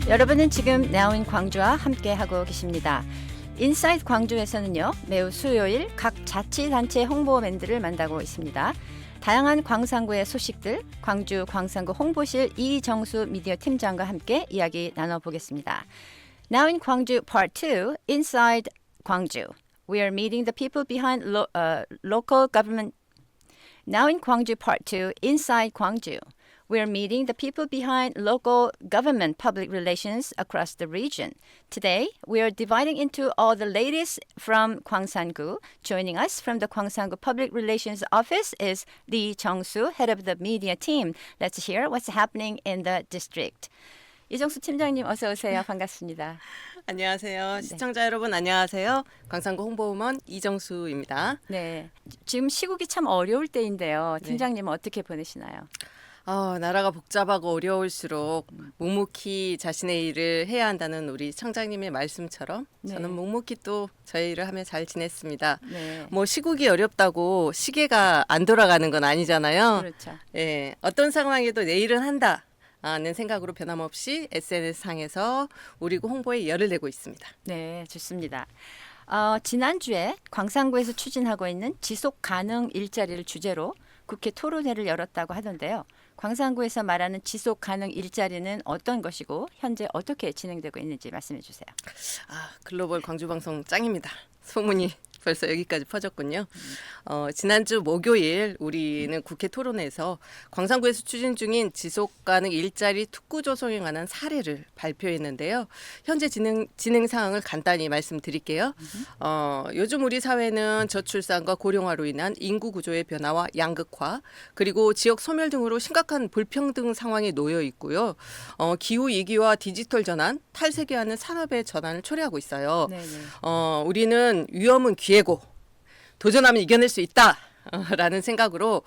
여러분은 지금 Now in 광주와 함께하고 계십니다. 인사이드 광주에서는요, 매우 수요일 각 자치단체 홍보맨들을 만나고 있습니다. 다양한 광산구의 소식들, 광주 광산구 홍보실 이정수 미디어 팀장과 함께 이야기 나눠보겠습니다. Now in 광주 Part 2, Inside 광주. We are meeting the people behind local government. Now in 광주 Part 2, Inside 광주. We are meeting the people behind local government public relations across the region. Today, we are dividing into all the latest from Gwangsan-gu. Joining us from the Gwangsan-gu Public Relations Office is Lee Jung-soo, head of the media team. Let's hear what's happening in the district. 이정수 팀장님 어서 오세요. 반갑습니다. 안녕하세요. 시청자 여러분 안녕하세요. 광산구 홍보우먼 이정수입니다. 네, 지금 시국이 참 어려울 때인데요. 팀장님은 어떻게 보내시나요? 나라가 복잡하고 어려울수록 묵묵히 자신의 일을 해야 한다는 우리 청장님의 말씀처럼 저는 묵묵히 또 저의 일을 하며 잘 지냈습니다. 네. 뭐 시국이 어렵다고 시계가 안 돌아가는 건 아니잖아요. 그렇죠. 예, 어떤 상황에도 내 일은 한다. 는 생각으로 변함없이 SNS상에서 우리 홍보에 열을 내고 있습니다. 네, 좋습니다. 지난주에 광산구에서 추진하고 있는 지속 가능 일자리를 주제로 국회 토론회를 열었다고 하던데요. 광산구에서 말하는 지속 가능 일자리는 어떤 것이고 현재 어떻게 진행되고 있는지 말씀해 주세요. 글로벌 광주방송 짱입니다. 소문이 벌써 여기까지 퍼졌군요. 지난주 목요일 우리는 국회 토론회에서 광산구에서 추진 중인 지속가능 일자리 특구 조성에 관한 사례를 발표했는데요. 현재 진행 상황을 간단히 말씀드릴게요. 요즘 우리 사회는 저출산과 고령화로 인한 인구 구조의 변화와 양극화 그리고 지역 소멸 등으로 심각한 불평등 상황에 놓여 있고요. 기후 위기와 디지털 전환, 탈세계화는 산업의 전환을 초래하고 있어요. 우리는 위험은 기회고 도전하면 이겨낼 수 있다. 라는 생각으로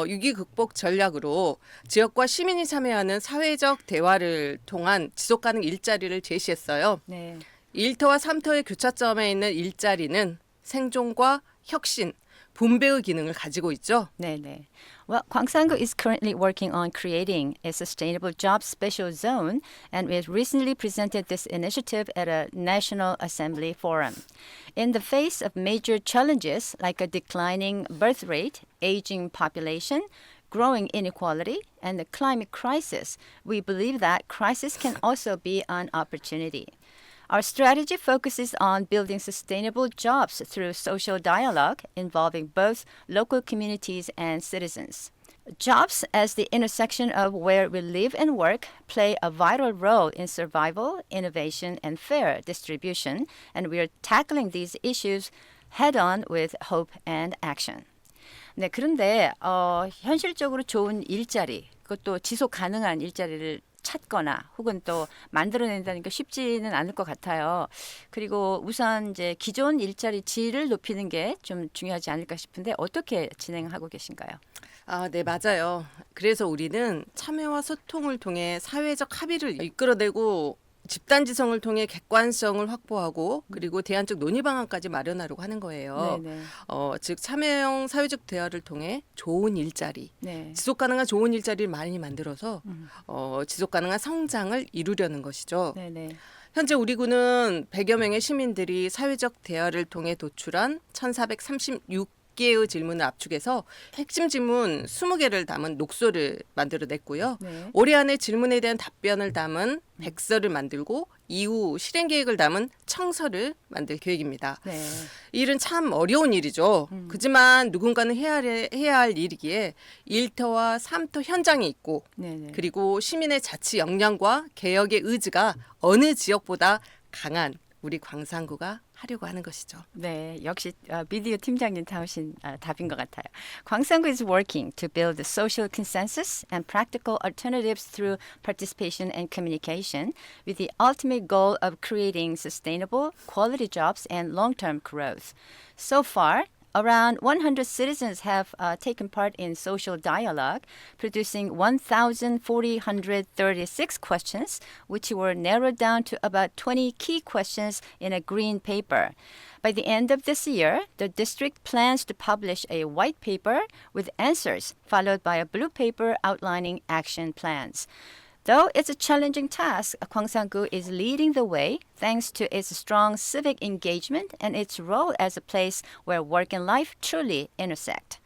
위기 극복 전략으로 지역과 시민이 참여하는 사회적 대화를 통한 지속가능 일자리를 제시했어요. 네. 1터와 3터의 교차점에 있는 일자리는 생존과 혁신, 분배의 기능을 가지고 있죠. 네네. Well, Gwangsan-gu is currently working on creating a sustainable job special zone, and we recently presented this initiative at a National Assembly forum. In the face of major challenges like a declining birth rate, aging population, growing inequality, and the climate crisis, we believe that crisis can also be an opportunity. Our strategy focuses on building sustainable jobs through social dialogue involving both local communities and citizens. Jobs, as the intersection of where we live and work, play a vital role in survival, innovation, and fair distribution, and we are tackling these issues head-on with hope and action. 네, 그런데 현실적으로 좋은 일자리, 그것도 지속 가능한 일자리를 찾거나 혹은 또 만들어낸다는 게 쉽지는 않을 것 같아요. 그리고 우선 이제 기존 일자리 질을 높이는 게 좀 중요하지 않을까 싶은데 어떻게 진행하고 계신가요? 네, 맞아요. 그래서 우리는 참여와 소통을 통해 사회적 합의를 이끌어내고 집단지성을 통해 객관성을 확보하고 그리고 대안적 논의 방안까지 마련하려고 하는 거예요. 즉 참여형 사회적 대화를 통해 좋은 일자리, 지속가능한 좋은 일자리를 많이 만들어서 지속가능한 성장을 이루려는 것이죠. 현재 우리 구는 100여 명의 시민들이 사회적 대화를 통해 도출한 1436개의 질문을 압축해서 핵심 질문 20개를 담은 녹소를 만들어냈고요. 올해 안에 질문에 대한 답변을 담은 백서를 만들고 이후 실행 계획을 담은 청서를 만들 계획입니다. 이 일은 참 어려운 일이죠. 그지만 누군가는 해야 할 일이기에 1터와 3터 현장에 있고 그리고 시민의 자치 역량과 개혁의 의지가 어느 지역보다 강한 우리 광산구가 하려고 하는 것이죠. 네, 역시 미디어 팀장님 다우신 답인 것 같아요. 광산구 is working to build a social consensus and practical alternatives through participation and communication with the ultimate goal of creating sustainable quality jobs and long-term growth. So far, Around 100 citizens have taken part in social dialogue, producing 1,436 questions, which were narrowed down to about 20 key questions in a green paper. By the end of this year, the district plans to publish a white paper with answers, followed by a blue paper outlining action plans. Though it's a challenging task, Gwangsanggu is leading the way thanks to its strong civic engagement and its role as a place where work and life truly intersect.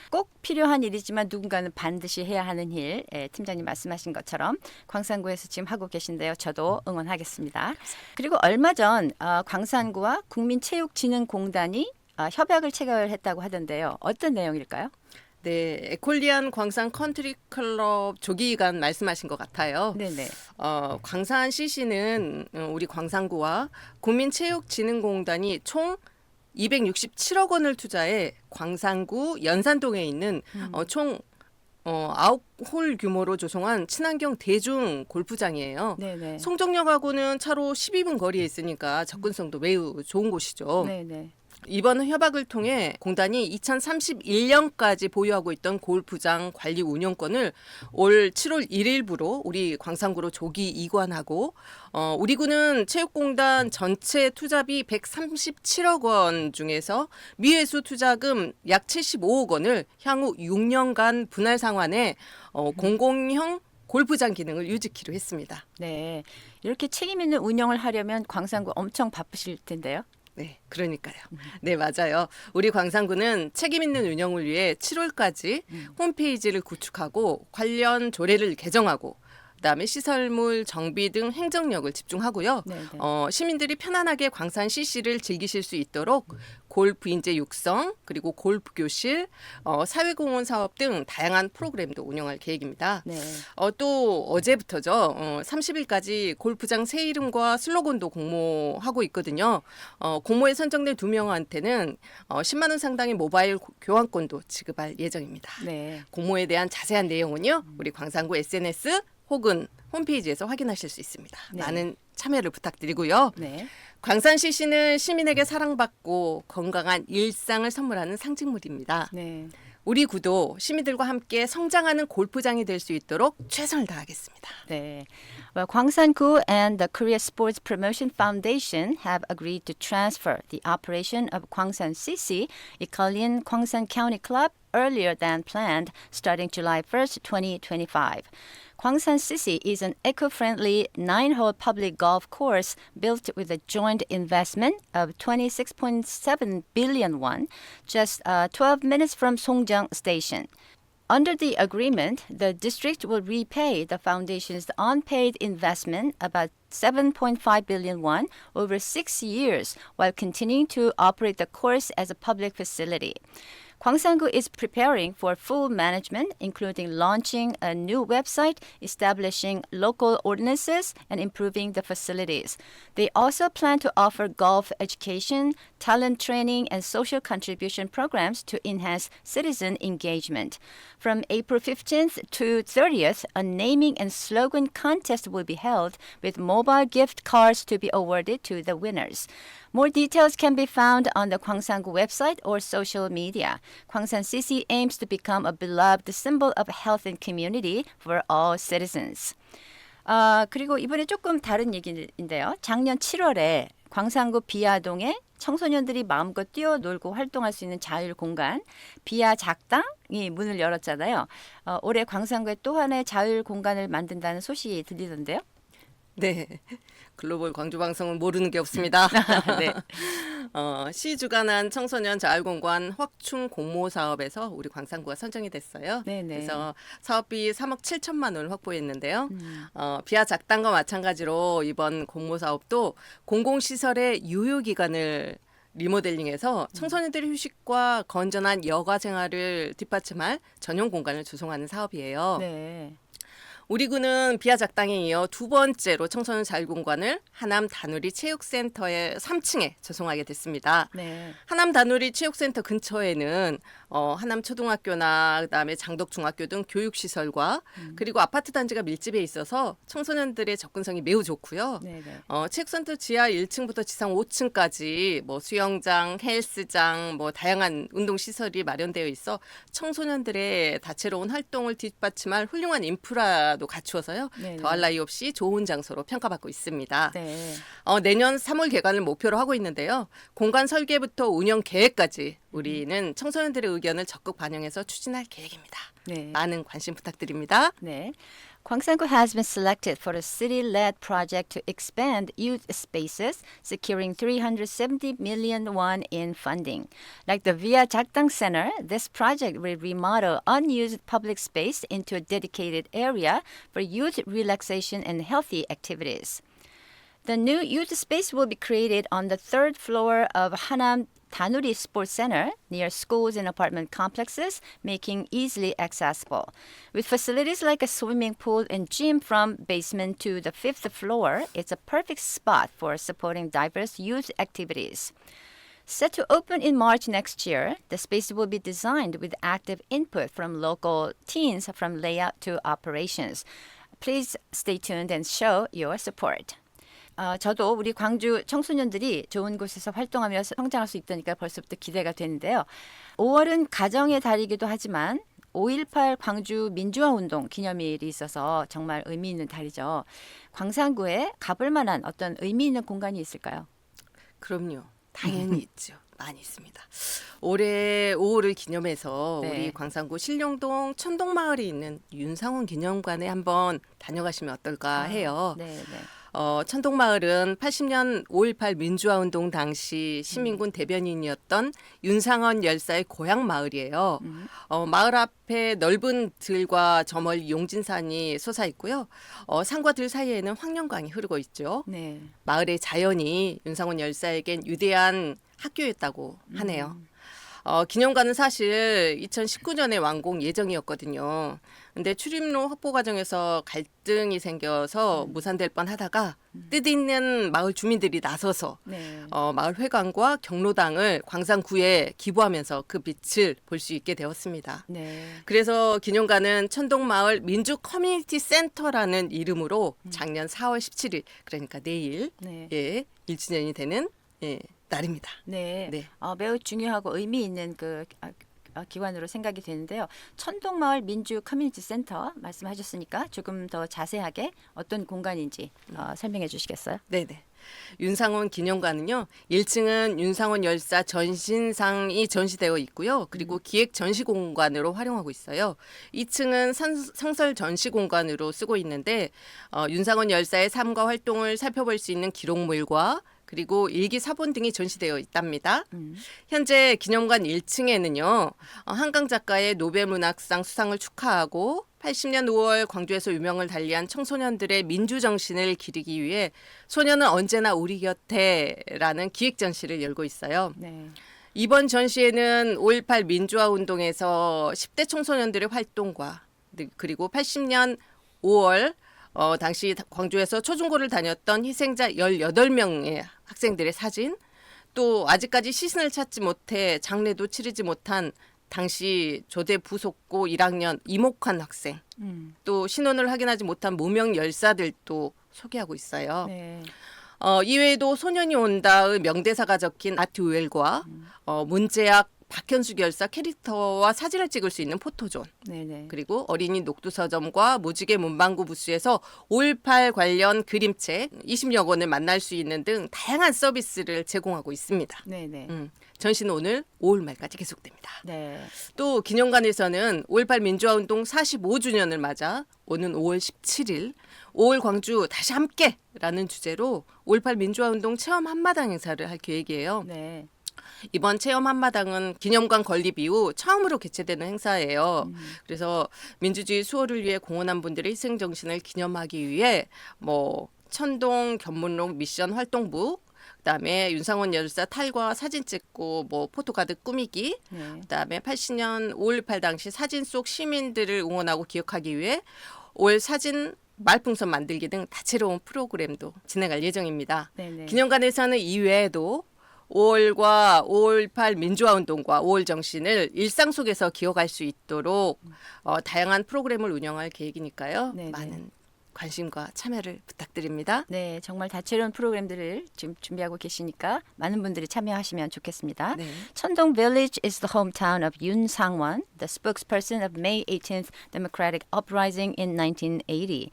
꼭 필요한 일이지만 누군가는 반드시 해야 하는 일, 팀장님 말씀하신 것처럼 광산구에서 지금 하고 계신데요. 저도 응원하겠습니다. 그리고 얼마 전 광산구와 국민체육진흥공단이 협약을 체결했다고 하던데요. 어떤 내용일까요? 네, 에콜리안 광산 컨트리 클럽 조기간 말씀하신 것 같아요. 네네. 광산 CC는 우리 광산구와 국민체육진흥공단이 총 267억 원을 투자해 광산구 연산동에 있는 총 9홀 규모로 조성한 친환경 대중 골프장이에요. 네네. 송정역하고는 차로 12분 거리에 있으니까 접근성도 매우 좋은 곳이죠. 네네. 이번 협약을 통해 공단이 2031년까지 보유하고 있던 골프장 관리 운영권을 올 7월 1일부로 우리 광산구로 조기 이관하고 우리 구는 체육공단 전체 투자비 137억 원 중에서 미회수 투자금 약 75억 원을 향후 6년간 분할 상환해 공공형 골프장 기능을 유지키로 했습니다. 네, 이렇게 책임 있는 운영을 하려면 광산구 엄청 바쁘실 텐데요. 네, 그러니까요. 네, 맞아요. 우리 광산구는 책임 있는 운영을 위해 7월까지 홈페이지를 구축하고 관련 조례를 개정하고 그다음에 시설물 정비 등 행정력을 집중하고요. 네네. 시민들이 편안하게 광산 CC를 즐기실 수 있도록 골프 인재 육성 그리고 골프 교실, 사회공헌 사업 등 다양한 프로그램도 운영할 계획입니다. 네. 또 어제부터죠. 30일까지 골프장 새 이름과 슬로건도 공모하고 있거든요. 공모에 선정된 2명한테는 10만 원 상당의 모바일 교환권도 지급할 예정입니다. 네. 공모에 대한 자세한 내용은요. 우리 광산구 SNS 혹은 홈페이지에서 확인하실 수 있습니다. 네. 많은 참여를 부탁드리고요. 네. 광산 CC는 시민에게 사랑받고 건강한 일상을 선물하는 상징물입니다. 네. 우리 구도 시민들과 함께 성장하는 골프장이 될 수 있도록 최선을 다하겠습니다. 네. Well, Gwangsanggu and the Korea Sports Promotion Foundation have agreed to transfer the operation of Gwangshan CC, Ikollin Gwangshan County Club, earlier than planned, starting July 1st, 2025. Gwangshan CC is an eco-friendly 9-hole public golf course built with a joint investment of 26.7 billion won, just 12 minutes from Songjeong Station. Under the agreement, the district will repay the foundation's unpaid investment, about 7.5 billion won, over 6 years, while continuing to operate the course as a public facility. Gwangsanggu is preparing for full management, including launching a new website, establishing local ordinances, and improving the facilities. They also plan to offer golf education, talent training, and social contribution programs to enhance citizen engagement. From April 15th to 30th, a naming and slogan contest will be held, with mobile gift cards to be awarded to the winners. More details can be found on the Gwangsanggu website or social media. Gwangshan CC aims to become a beloved symbol of health and community for all citizens. 그리고 이번에 조금 다른 얘기인데요. 작년 7월에 광산구 비아동에 청소년들이 마음껏 뛰어놀고 활동할 수 있는 자율 공간 비아 작당이 문을 열었잖아요. 올해 광산구에 또 하나의 자율 공간을 만든다는 소식이 들리던데요. 네. 글로벌 광주방송은 모르는 게 없습니다. 네. 시 주관한 청소년 자율공간 확충 공모 사업에서 우리 광산구가 선정이 됐어요. 네네. 그래서 사업비 3억 7천만 원을 확보했는데요. 비아 작당과 마찬가지로 이번 공모 사업도 공공시설의 유효기간을 리모델링해서 청소년들의 휴식과 건전한 여가 생활을 뒷받침할 전용 공간을 조성하는 사업이에요. 네. 우리 군은 비아 작당에 이어 두 번째로 청소년 자율공간을 하남 다누리 체육센터의 3층에 조성하게 됐습니다. 네. 하남 다누리 체육센터 근처에는 하남 초등학교나 그다음에 장덕 중학교 등 교육 시설과 그리고 아파트 단지가 밀집해 있어서 청소년들의 접근성이 매우 좋고요. 네, 네. 체육센터 지하 1층부터 지상 5층까지 뭐 수영장, 헬스장, 뭐 다양한 운동 시설이 마련되어 있어 청소년들의 다채로운 활동을 뒷받침할 훌륭한 인프라도 갖추어서요. 네네. 더할 나위 없이 좋은 장소로 평가받고 있습니다. 네. 내년 3월 개관을 목표로 하고 있는데요. 공간 설계부터 운영 계획까지 우리는 청소년들의 의견을 적극 반영해서 추진할 계획입니다. 네. 많은 관심 부탁드립니다. 네. Gwangsanggu has been selected for a city-led project to expand youth spaces, securing 370 million won in funding. Like the Via Jaktang Center, this project will remodel unused public space into a dedicated area for youth relaxation and healthy activities. The new youth space will be created on the third floor of Hanam Danuri Sports Center near schools and apartment complexes, making easily accessible. With facilities like a swimming pool and gym from basement to the fifth floor, it's a perfect spot for supporting diverse youth activities. Set to open in March next year, the space will be designed with active input from local teens from layout to operations. Please stay tuned and show your support. 저도 우리 광주 청소년들이 좋은 곳에서 활동하며 성장할 수 있다니까 벌써부터 기대가 되는데요. 5월은 가정의 달이기도 하지만 5.18 광주 민주화운동 기념일이 있어서 정말 의미 있는 달이죠. 광산구에 가볼 만한 어떤 의미 있는 공간이 있을까요? 그럼요. 당연히 있죠. 많이 있습니다. 올해 5월을 기념해서 네. 우리 광산구 신령동 천동마을에 있는 윤상훈 기념관에 한번 다녀가시면 어떨까 해요. 네, 네. 천동마을은 80년 5.18 민주화운동 당시 시민군 대변인이었던 윤상원 열사의 고향 마을이에요. 마을 앞에 넓은 들과 저 멀리 용진산이 솟아 있고요. 산과 들 사이에는 황령강이 흐르고 있죠. 네. 마을의 자연이 윤상원 열사에겐 위대한 학교였다고 하네요. 기념관은 사실 2019년에 완공 예정이었거든요. 근데 출입로 확보 과정에서 갈등이 생겨서 무산될 뻔하다가 뜻있는 마을 주민들이 나서서 네. 마을 회관과 경로당을 광산구에 기부하면서 그 빛을 볼 수 있게 되었습니다. 네. 그래서 기념관은 천동마을 민주 커뮤니티 센터라는 이름으로 작년 4월 17일 그러니까 내일 네. 1주년이 되는 날입니다. 네. 네. 매우 중요하고 의미 있는 기관으로 생각이 되는데요. 천동마을 민주 커뮤니티 센터 말씀하셨으니까 조금 더 자세하게 어떤 공간인지 설명해 주시겠어요? 네네. 윤상원 기념관은요. 1층은 윤상원 열사 전신상이 전시되어 있고요. 그리고 기획 전시 공간으로 활용하고 있어요. 2층은 상설 전시 공간으로 쓰고 있는데 윤상원 열사의 삶과 활동을 살펴볼 수 있는 기록물과 그리고 일기 사본 등이 전시되어 있답니다. 현재 기념관 1층에는요. 한강 작가의 노벨문학상 수상을 축하하고 80년 5월 광주에서 유명을 달리한 청소년들의 민주정신을 기리기 위해 소년은 언제나 우리 곁에라는 기획 전시를 열고 있어요. 네. 이번 전시에는 5.18 민주화 운동에서 10대 청소년들의 활동과 그리고 80년 5월 당시 광주에서 초중고를 다녔던 희생자 18명의 학생들의 사진, 또 아직까지 시신을 찾지 못해 장례도 치르지 못한 당시 조대 부속고 1학년 이목환 학생, 또 신원을 확인하지 못한 무명 열사들도 소개하고 있어요. 네. 이외에도 소년이 온다의 명대사가 적힌 아트 우엘과 문제학 박현숙 열사 캐릭터와 사진을 찍을 수 있는 포토존, 네네. 그리고 어린이 녹두서점과 무지개 문방구 부스에서 5.18 관련 그림책 20여 권을 만날 수 있는 등 다양한 서비스를 제공하고 있습니다. 네네. 전시는 오늘 5월 말까지 계속됩니다. 네. 또 기념관에서는 5.18 민주화운동 45주년을 맞아 오는 5월 17일 5월 광주 다시 함께라는 주제로 5.18 민주화운동 체험 한마당 행사를 할 계획이에요. 네. 이번 체험 한마당은 기념관 건립 이후 처음으로 개최되는 행사예요. 그래서 민주주의 수호를 위해 공헌한 분들의 희생 정신을 기념하기 위해 천동 견문록 미션 활동부, 그다음에 윤상원 열사 탈과 사진 찍고 포토카드 꾸미기, 네. 그다음에 80년 5.18 당시 사진 속 시민들을 응원하고 기억하기 위해 올 사진 말풍선 만들기 등 다채로운 프로그램도 진행할 예정입니다. 네네. 기념관에서는 이외에도 5월과 5.18 민주화운동과 5월 정신을 일상 속에서 기억할 수 있도록 다양한 프로그램을 운영할 계획이니까요. 네네. 많은 관심과 참여를 부탁드립니다. 네, 정말 다채로운 프로그램들을 지금 준비하고 계시니까 많은 분들이 참여하시면 좋겠습니다. 네. Cheondong Village is the hometown of Yoon Sang-won, the spokesperson of May 18th Democratic Uprising in 1980.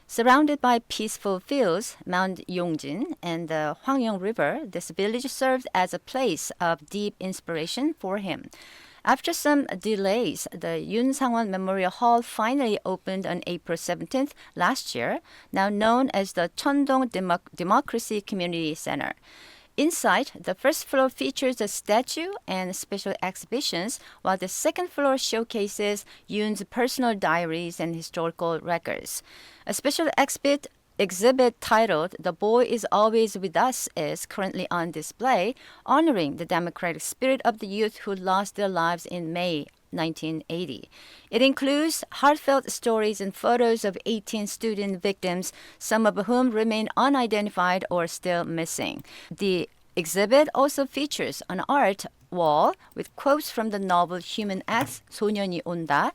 Surrounded by peaceful fields, Mount Yongjin, and the Hwangyong River, this village served as a place of deep inspiration for him. After some delays, the Yoon Sang-won Memorial Hall finally opened on April 17th last year, now known as the Cheondong Democracy Community Center. Inside, the first floor features a statue and special exhibitions, while the second floor showcases Yoon's personal diaries and historical records. A special exhibit titled The Boy is Always With Us is currently on display, honoring the democratic spirit of the youth who lost their lives in May 1980. It includes heartfelt stories and photos of 18 student victims, some of whom remain unidentified or still missing. The exhibit also features an art wall with quotes from the novel Human X, 소년이 온다,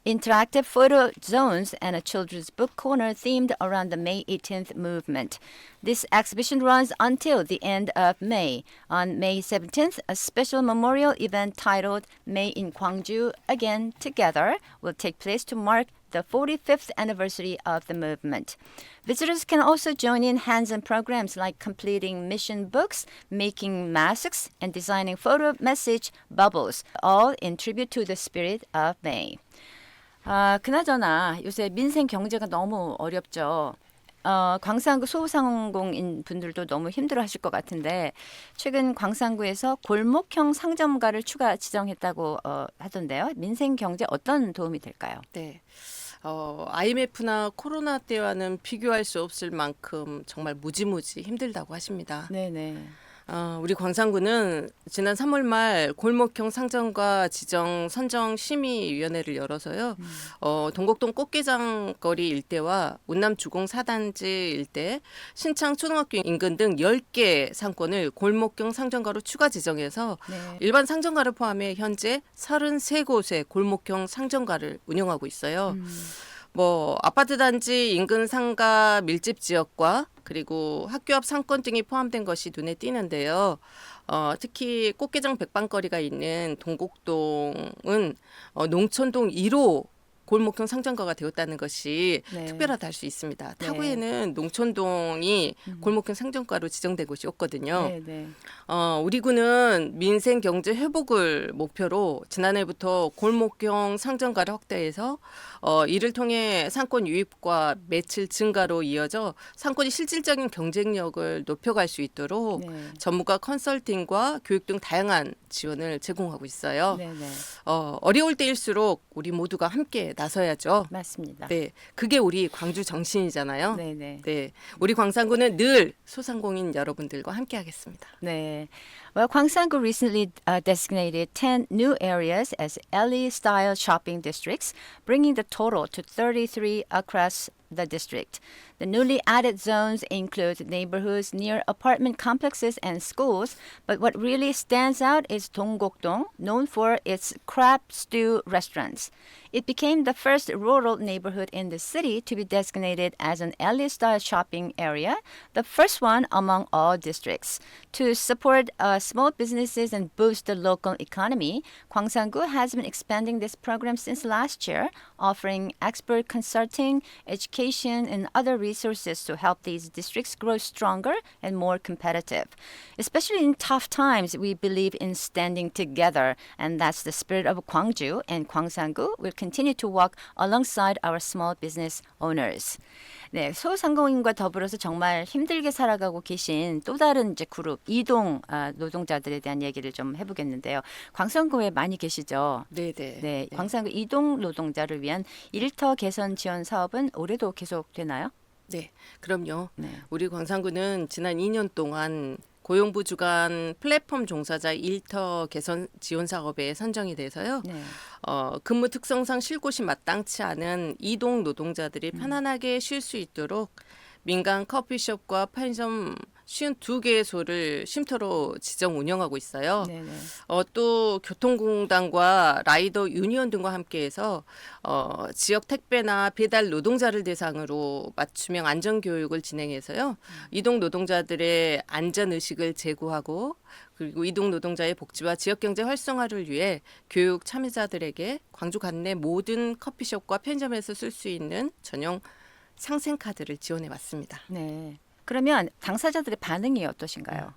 interactive photo zones, and a children's book corner themed around the May 18th movement. This exhibition runs until the end of May. On May 17th, a special memorial event titled May in Gwangju Again Together will take place to mark the 45th anniversary of the movement. Visitors can also join in hands-on programs like completing mission books, making masks, and designing photo message bubbles, all in tribute to the spirit of May. 그나저나 요새 민생 경제가 너무 어렵죠. 광산구 소상공인 분들도 너무 힘들어하실 것 같은데 최근 광산구에서 골목형 상점가를 추가 지정했다고 하던데요. 민생 경제 어떤 도움이 될까요? 네. IMF나 코로나 때와는 비교할 수 없을 만큼 정말 무지무지 힘들다고 하십니다. 네네. 우리 광산구는 지난 3월 말 골목형 상점가 지정 선정 심의위원회를 열어서요. 동곡동 꽃게장 거리 일대와 운남 주공 4단지 일대, 신창 초등학교 인근 등 10개 상권을 골목형 상점가로 추가 지정해서 네. 일반 상점가를 포함해 현재 33곳의 골목형 상점가를 운영하고 있어요. 아파트 단지 인근 상가 밀집 지역과 그리고 학교 앞 상권 등이 포함된 것이 눈에 띄는데요. 특히 꽃게장 백반거리가 있는 동곡동은 농촌동 1호 골목형 상점가가 되었다는 것이 네. 특별하다 할 수 있습니다. 네. 타구에는 농촌동이 골목형 상점가로 지정된 곳이 없거든요. 네네. 우리 구는 민생 경제 회복을 목표로 지난해부터 골목형 상점가를 확대해서 이를 통해 상권 유입과 매출 증가로 이어져 상권이 실질적인 경쟁력을 높여갈 수 있도록 네. 전문가 컨설팅과 교육 등 다양한 지원을 제공하고 있어요. 네네. 어려울 때일수록 우리 모두가 함께 나서야죠. 맞습니다. 네, 그게 우리 광주 정신이잖아요. 네네. 네, 우리 광산구는 늘 소상공인 여러분들과 함께하겠습니다. 네. Well, Gwangsanggu recently designated 10 new areas as LE-style shopping districts, bringing the total to 33 across the district. The newly added zones include neighborhoods near apartment complexes and schools, but what really stands out is Donggokdong, known for its crab stew restaurants. It became the first rural neighborhood in the city to be designated as an LE-style shopping area, the first one among all districts. To support small businesses and boost the local economy, Gwangsanggu has been expanding this program since last year, offering expert consulting, education, and other resources to help these districts grow stronger and more competitive. Especially in tough times, we believe in standing together, and that's the spirit of Gwangju, and Gwangsanggu will continue to walk alongside our small business owners. 네, 소상공인과 더불어서 정말 힘들게 살아가고 계신 또 다른 이제 그룹 이동 노동자들에 대한 얘기를 좀 해보겠는데요. 광산구에 많이 계시죠? 네네. 네, 광산구 이동 노동자를 위한 일터 개선 지원 사업은 올해도 계속되나요? 네, 그럼요. 네. 우리 광산구는 지난 2년 동안 고용부 주관 플랫폼 종사자 일터 개선 지원 사업에 선정이 돼서요. 네. 근무 특성상 쉴 곳이 마땅치 않은 이동 노동자들이 편안하게 쉴 수 있도록 민간 커피숍과 편의점 52개소를 쉼터로 지정 운영하고 있어요. 네, 네. 또 교통공단과 라이더 유니언 등과 함께해서 지역 택배나 배달 노동자를 대상으로 맞춤형 안전교육을 진행해서요. 이동 노동자들의 안전의식을 제고하고 그리고 이동 노동자의 복지와 지역경제 활성화를 위해 교육 참여자들에게 광주 관내 모든 커피숍과 편의점에서 쓸 수 있는 전용 상생카드를 지원해 왔습니다. 네. 그러면 당사자들의 반응이 어떠신가요?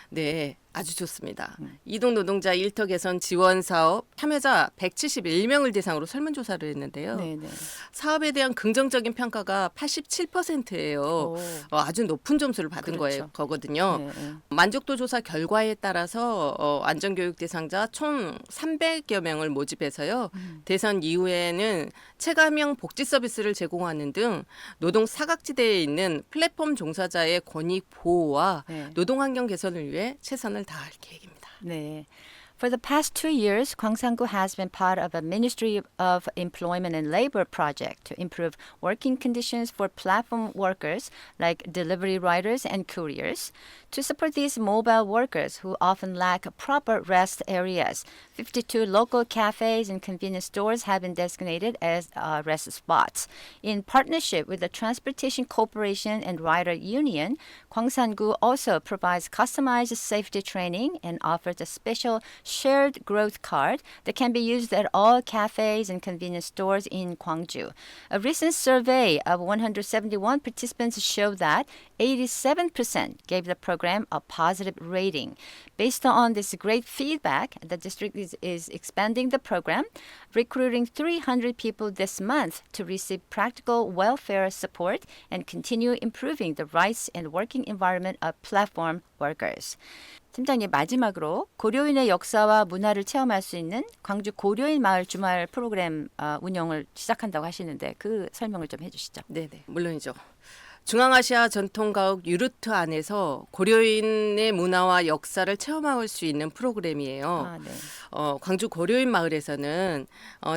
네, 아주 좋습니다. 이동 노동자 일터 개선 지원 사업 참여자 171명을 대상으로 설문조사를 했는데요. 네, 네. 사업에 대한 긍정적인 평가가 87%예요. 오. 아주 높은 점수를 받은 그렇죠. 거거든요. 네, 네. 만족도 조사 결과에 따라서 안전교육 대상자 총 300여 명을 모집해서요. 대선 이후에는 체감형 복지 서비스를 제공하는 등 노동 사각지대에 있는 플랫폼 종사자의 권익 보호와 네. 노동 환경 개선을 위해 최선을 다할 계획입니다. 네. For the past 2 years, Gwangsanggu has been part of a Ministry of Employment and Labor project to improve working conditions for platform workers like delivery riders and couriers. To support these mobile workers who often lack proper rest areas, 52 local cafes and convenience stores have been designated as rest spots. In partnership with the Transportation Corporation and Rider Union, Gwangsanggu also provides customized safety training and offers a special shared growth card that can be used at all cafes and convenience stores in Gwangju. A recent survey of 171 participants showed that 87% gave the program a positive rating. Based on this great feedback, the district is expanding the program, recruiting 300 people this month to receive practical welfare support and continue improving the rights and working environment of platform workers. 팀장님, 마지막으로 고려인의 역사와 문화를 체험할 수 있는 광주 고려인 마을 주말 프로그램 운영을 시작한다고 하시는데 그 설명을 좀 해주시죠. 네네, 물론이죠. 중앙아시아 전통가옥 유르트 안에서 고려인의 문화와 역사를 체험할 수 있는 프로그램이에요. 네. 광주 고려인 마을에서는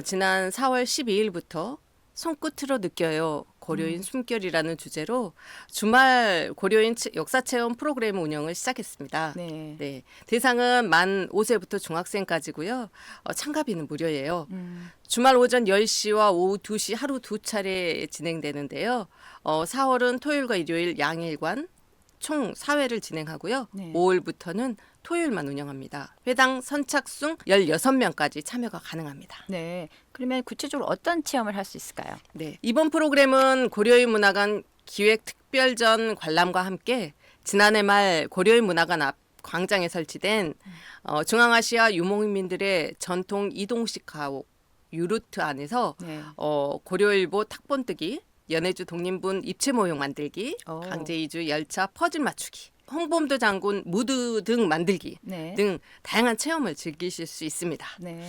지난 4월 12일부터 손끝으로 느껴요. 고려인 숨결이라는 주제로 주말 고려인 역사 체험 프로그램 운영을 시작했습니다. 네. 네. 대상은 만 5세부터 중학생까지고요. 참가비는 무료예요. 주말 오전 10시와 오후 2시 하루 2차례 진행되는데요. 4월은 토요일과 일요일 양일관 총 4회를 진행하고요. 네. 5월부터는 토요일만 운영합니다. 회당 선착순 16명까지 참여가 가능합니다. 네. 그러면 구체적으로 어떤 체험을 할 수 있을까요? 네. 이번 프로그램은 고려인 문화관 기획 특별전 관람과 함께 지난해 말 고려인 문화관 앞 광장에 설치된 중앙아시아 유목민들의 전통 이동식 가옥 유르트 안에서 네. 고려일보 탁본뜨기, 연해주 독립분 입체 모형 만들기, 오. 강제 이주 열차 퍼즐 맞추기, 홍범도 장군 무드 등 만들기 네. 등 다양한 체험을 즐기실 수 있습니다. 네.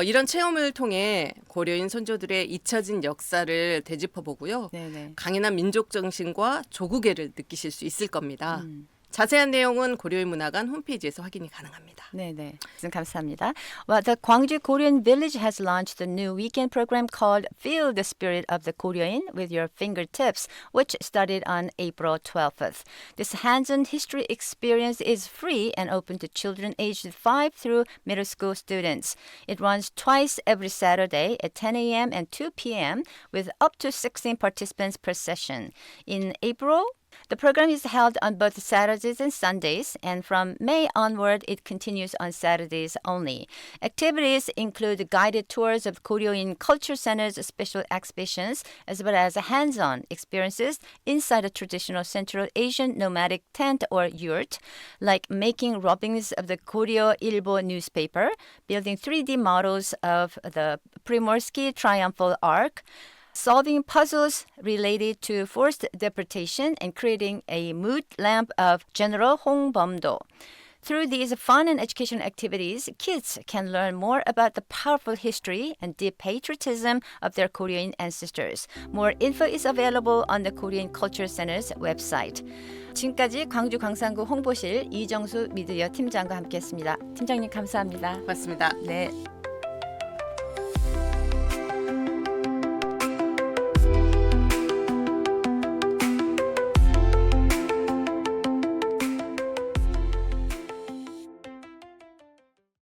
이런 체험을 통해 고려인 선조들의 잊혀진 역사를 되짚어보고요. 네네. 강인한 민족 정신과 조국애를 느끼실 수 있을 겁니다. 자세한 내용은 고려인 문화관 홈페이지에서 확인이 가능합니다. 네네. 감사합니다. Well, the Gwangju Korean Village has launched a new weekend program called Feel the Spirit of the Korean with Your Fingertips, which started on April 12th. This hands-on history experience is free and open to children aged 5 through middle school students. It runs twice every Saturday at 10 a.m. and 2 p.m. with up to 16 participants per session. In April, the program is held on both Saturdays and Sundays, and from May onward, it continues on Saturdays only. Activities include guided tours of Koryoin Culture Center's special exhibitions, as well as hands-on experiences inside a traditional Central Asian nomadic tent or yurt, like making rubbings of the Koryo Ilbo newspaper, building 3D models of the Primorsky Triumphal Arch, solving puzzles related to forced deportation, and creating a mood lamp of General Hong Bom-do. Through these fun and educational activities, kids can learn more about the powerful history and deep patriotism of their Korean ancestors. More info is available on the Korean Culture Center's website. 지금까지 광주 광산구 홍보실 이정수 미디어 팀장과 함께했습니다. 팀장님 감사합니다. 맞습니다. 네.